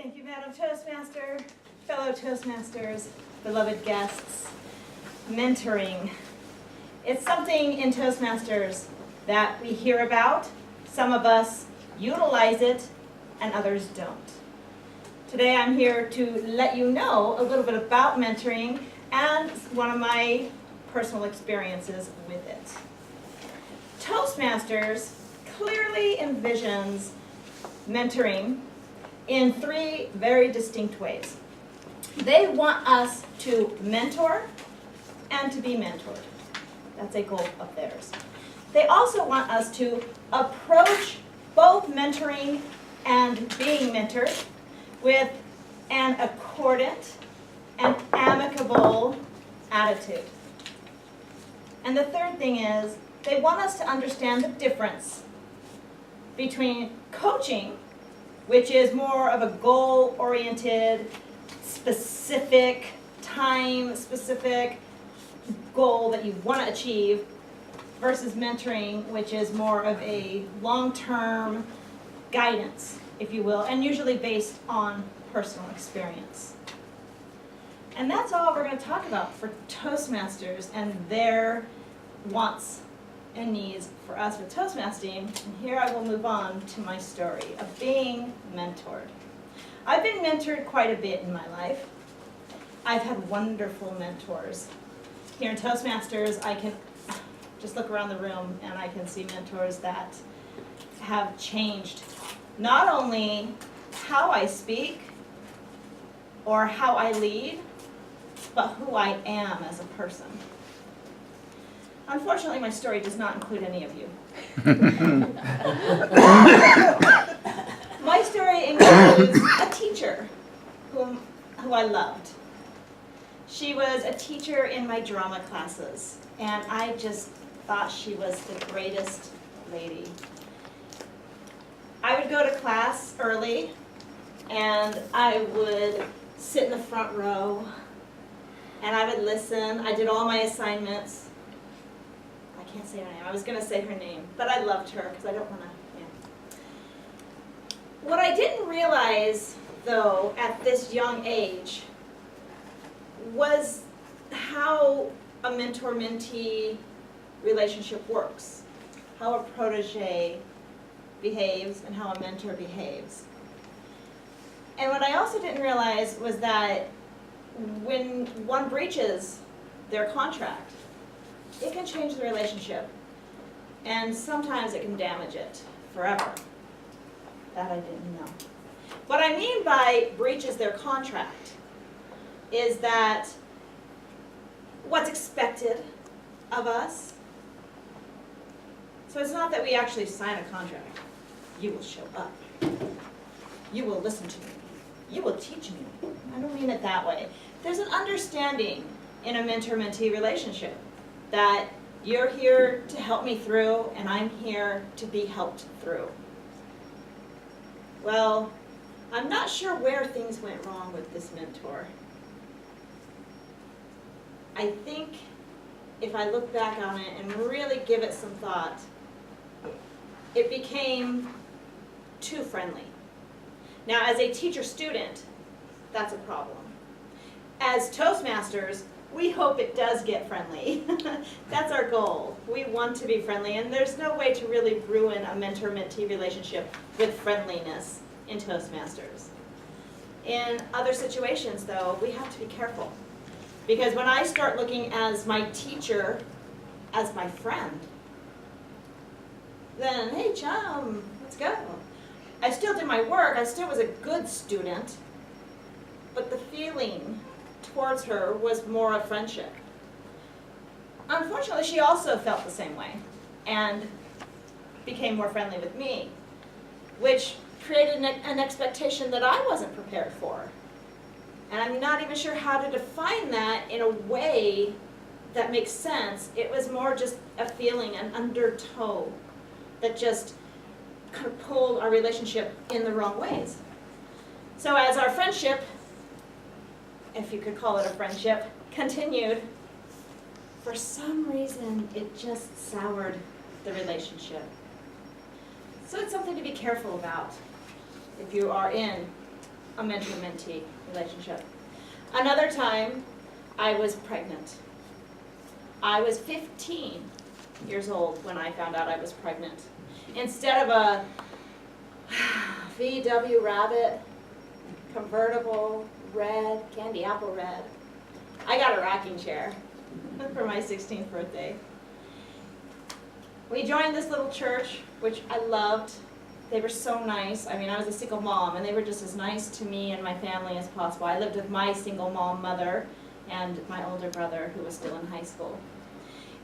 Thank you, Madam Toastmaster, fellow Toastmasters, beloved guests. Mentoring. It's something in Toastmasters that we hear about. Some of us utilize it and others don't. Today I'm here to let you know a little bit about mentoring and one of my personal experiences with it. Toastmasters clearly envisions mentoring in three very distinct ways. They want us to mentor and to be mentored. That's a goal of theirs. They also want us to approach both mentoring and being mentored with an accordant and amicable attitude. And the third thing is, they want us to understand the difference between coaching, which is more of a goal-oriented, specific, time-specific goal that you want to achieve, versus mentoring, which is more of a long-term guidance, if you will, and usually based on personal experience. And that's all we're going to talk about for Toastmasters and their wants and needs for us with Toastmastering. And here I will move on to my story of being mentored. I've been mentored quite a bit in my life. I've had wonderful mentors. Here in Toastmasters, I can just look around the room and I can see mentors that have changed not only how I speak or how I lead, but who I am as a person. Unfortunately, my story does not include any of you. My story includes a teacher who I loved. She was a teacher in my drama classes, and I just thought she was the greatest lady. I would go to class early, and I would sit in the front row, and I would listen. I did all my assignments. I can't say her name. I was going to say her name, but I loved her because I don't want to. Yeah. What I didn't realize, though, at this young age was how a mentor-mentee relationship works, how a protege behaves and how a mentor behaves. And what I also didn't realize was that when one breaches their contract, it can change the relationship, and sometimes it can damage it forever. That I didn't know. What I mean by breaches their contract is that what's expected of us. So it's not that we actually sign a contract. You will show up. You will listen to me. You will teach me. I don't mean it that way. There's an understanding in a mentor-mentee relationship that you're here to help me through, and I'm here to be helped through. Well, I'm not sure where things went wrong with this mentor. I think if I look back on it and really give it some thought, it became too friendly. Now, as a teacher-student, that's a problem. As Toastmasters, we hope it does get friendly. That's our goal. We want to be friendly, and there's no way to really ruin a mentor-mentee relationship with friendliness in Toastmasters. In other situations, though, we have to be careful. Because when I start looking as my teacher as my friend, then, hey, chum, let's go. I still did my work. I still was a good student, but the feeling towards her was more of friendship. Unfortunately, she also felt the same way and became more friendly with me, which created an expectation that I wasn't prepared for. And I'm not even sure how to define that in a way that makes sense. It was more just a feeling, an undertow that just kind of pulled our relationship in the wrong ways. So as our friendship, if you could call it a friendship, continued, for some reason it just soured the relationship. So it's something to be careful about if you are in a mentor-mentee relationship. Another time, I was pregnant. I was 15 years old when I found out I was pregnant. Instead of a VW Rabbit, convertible, red, candy apple red, I got a rocking chair for my 16th birthday. We joined this little church, which I loved. They were so nice. I mean, I was a single mom, and they were just as nice to me and my family as possible. I lived with my single mom mother and my older brother, who was still in high school.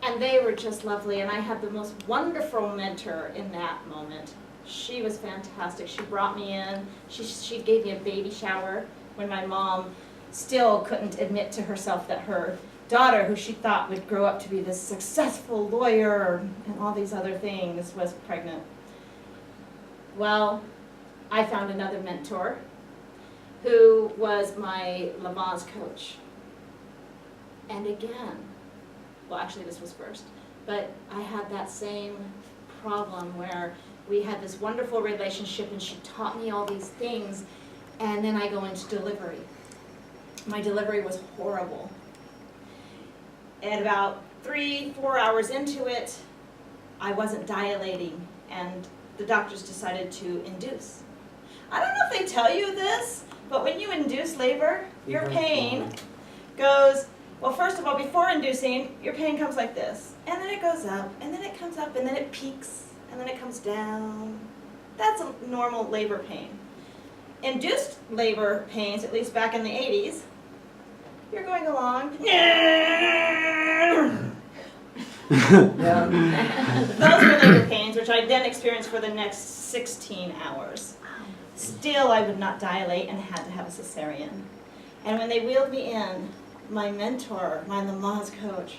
And they were just lovely, and I had the most wonderful mentor in that moment. She was fantastic. She brought me in. She gave me a baby shower when my mom still couldn't admit to herself that her daughter, who she thought would grow up to be this successful lawyer and all these other things, was pregnant. Well, I found another mentor who was my Lamaze coach. And again, well, actually this was first, but I had that same problem where we had this wonderful relationship and she taught me all these things, and then I go into delivery. My delivery was horrible. And about 3-4 hours into it, I wasn't dilating, and the doctors decided to induce. I don't know if they tell you this, but when you induce labor, your pain goes, well, first of all, before inducing, your pain comes like this, and then it goes up, and then it comes up, and then it peaks, and then it comes down. That's a normal labor pain. Induced labor pains, at least back in the 80s, you're going along. Those were labor pains, which I then experienced for the next 16 hours. Still, I would not dilate and had to have a cesarean. And when they wheeled me in, my mentor, my Lamaze coach,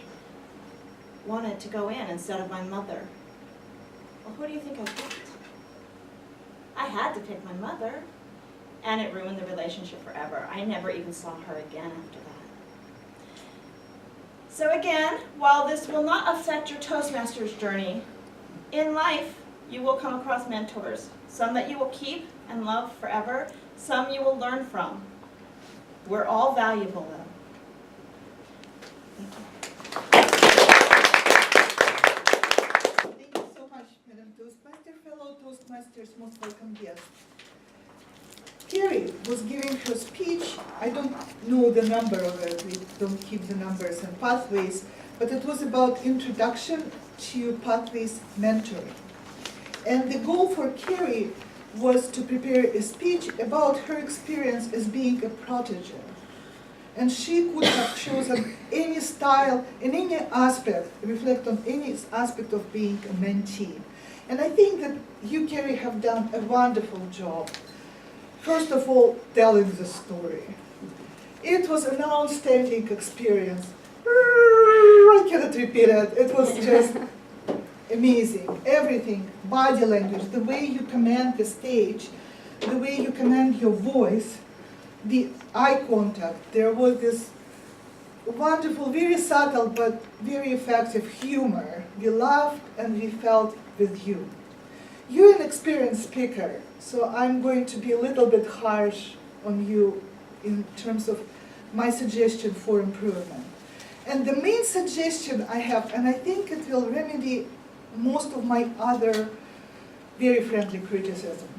wanted to go in instead of my mother. Well, who do you think I picked? I had to pick my mother, and it ruined the relationship forever. I never even saw her again after that. So again, while this will not affect your Toastmasters journey, in life you will come across mentors, some that you will keep and love forever, some you will learn from. We're all valuable though. Thank you so much, Madam Toastmaster. Fellow Toastmasters, most welcome guests. Carrie was giving her speech. I don't know the number of it. We don't keep the numbers and pathways, but it was about introduction to pathways mentoring. And the goal for Carrie was to prepare a speech about her experience as being a protege. And she could have chosen any style in any aspect, reflect on any aspect of being a mentee. And I think that you, Carrie, have done a wonderful job. First of all, telling the story. It was an outstanding experience. I cannot repeat it. It was just amazing. Everything, body language, the way you command the stage, the way you command your voice, the eye contact. There was this wonderful, very subtle but very effective humor. We laughed and we felt with you. You're an experienced speaker, so I'm going to be a little bit harsh on you in terms of my suggestion for improvement. And the main suggestion I have, and I think it will remedy most of my other very friendly criticism,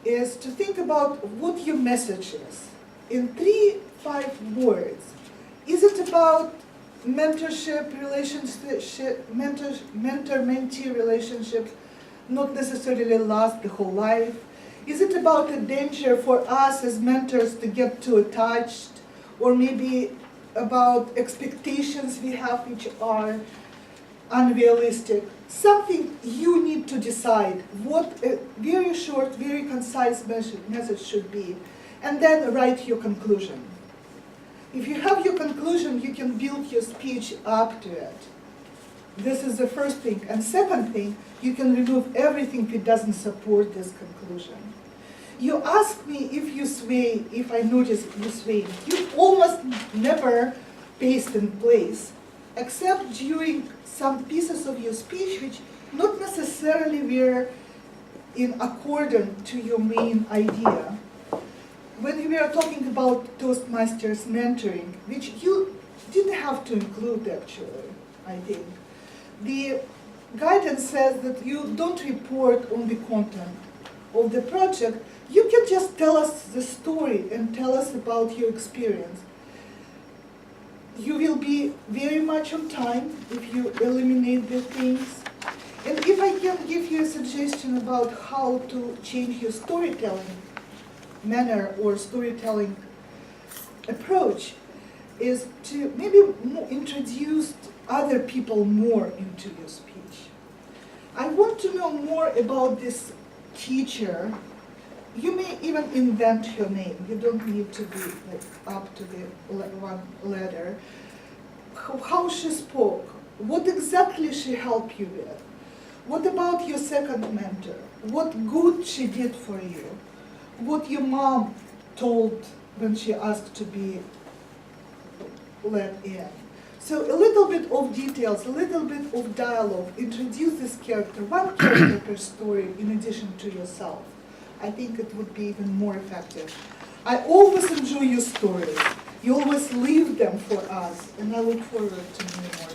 is to think about what your message is. In 3-5 words, is it about mentorship, relationship, mentor-mentee relationships, not necessarily last the whole life? Is it about the danger for us as mentors to get too attached, or maybe about expectations we have which are unrealistic? Something you need to decide what a very short, very concise message should be, and then write your conclusion. If you have your conclusion, you can build your speech up to it. This is the first thing. And second thing, you can remove everything that doesn't support this conclusion. You ask me if you sway, if I notice you sway. You almost never paste in place, except during some pieces of your speech which not necessarily were in accordance to your main idea. when we were talking about Toastmasters mentoring, which you didn't have to include actually, I think, the guidance says that you don't report on the content of the project. You can just tell us the story and tell us about your experience. You will be very much on time if you eliminate the things. And if I can give you a suggestion about how to change your storytelling manner or storytelling approach, is to maybe introduce other people more into your speech. I want to know more about this teacher. You may even invent her name. You don't need to be up to the one letter. How she spoke, what exactly she helped you with. What about your second mentor? What good she did for you? What your mom told when she asked to be let in. So a little bit of details, a little bit of dialogue. Introduce this character, one character per story in addition to yourself. I think it would be even more effective. I always enjoy your stories. You always leave them for us, and I look forward to knowing more